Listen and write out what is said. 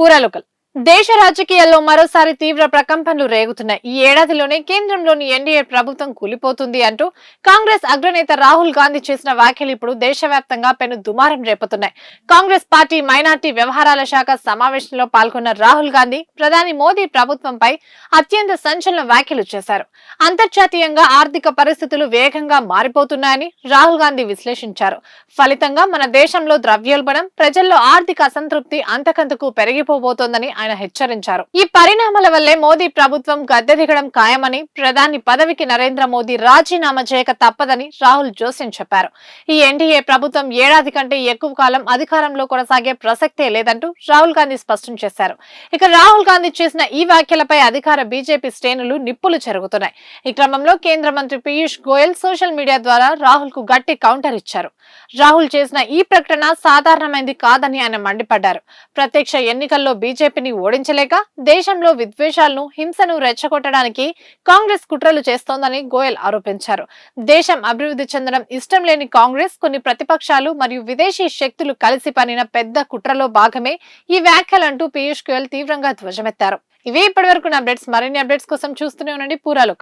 పూరాలోకల్ దేశ రాజకీయాల్లో మరోసారి తీవ్ర ప్రకంపనలు రేగుతున్నాయి. ఈ ఏడాదిలోనే కేంద్రంలోని ఎన్డీఏ ప్రభుత్వం కూలిపోతుంది అంటూ కాంగ్రెస్ అగ్రనేత రాహుల్ గాంధీ చేసిన వ్యాఖ్యలు ఇప్పుడు దేశవ్యాప్తంగా పెను దుమారం రేపుతున్నాయి. కాంగ్రెస్ పార్టీ మైనార్టీ వ్యవహారాల శాఖ సమావేశంలో పాల్గొన్న రాహుల్ గాంధీ ప్రధాని మోదీ ప్రభుత్వంపై అత్యంత సంచలన వ్యాఖ్యలు చేశారు. అంతర్జాతీయంగా ఆర్థిక పరిస్థితులు వేగంగా మారిపోతున్నాయని రాహుల్ గాంధీ విశ్లేషించారు. ఫలితంగా మన దేశంలో ద్రవ్యోల్బణం, ప్రజల్లో ఆర్థిక అసంతృప్తి అంతకంతకు పెరిగిపోబోతోందని ఆయన హెచ్చరించారు. ఈ పరిణామాల వల్లే మోదీ ప్రభుత్వం గద్దె దిగడం ఖాయమని, ప్రధాని పదవికి నరేంద్ర మోదీ రాజీనామా చేయక తప్పదని రాహుల్ జోస్యం చెప్పారు. ఈ ఎన్డీఏ ప్రభుత్వం ఏడాది కంటే ఎక్కువ కాలం అధికారంలో కొనసాగే ప్రసక్తే లేదంటూ రాహుల్ గాంధీ స్పష్టం చేశారు. ఇక రాహుల్ గాంధీ చేసిన ఈ వ్యాఖ్యలపై అధికార బీజేపీ శ్రేణులు నిప్పులు చెరుగుతున్నాయి. ఈ క్రమంలో కేంద్ర మంత్రి పీయూష్ గోయల్ సోషల్ మీడియా ద్వారా రాహుల్ కు గట్టి కౌంటర్ ఇచ్చారు. రాహుల్ చేసిన ఈ ప్రకటన సాధారణమైంది కాదని ఆయన మండిపడ్డారు. ప్రత్యక్ష ఎన్నికల్లో బీజేపీని ఓడించలేక దేశంలో విద్వేషాలను, హింసను రెచ్చగొట్టడానికి కాంగ్రెస్ కుట్రలు చేస్తోందని గోయల్ ఆరోపించారు. దేశం అభివృద్ధి చెందడం ఇష్టం లేని కాంగ్రెస్, కొన్ని ప్రతిపక్షాలు మరియు విదేశీ శక్తులు కలిసి పనిన పెద్ద కుట్రలో భాగమే ఈ వ్యాఖ్యలంటూ పీయూష్ గోయల్ తీవ్రంగా ధ్వజమెత్తారు. ఇవే ఇప్పటివరకు అప్డేట్స్. మరిన్ని అప్డేట్స్ కోసం చూస్తూనే ఉండండి పూరాలోకల్.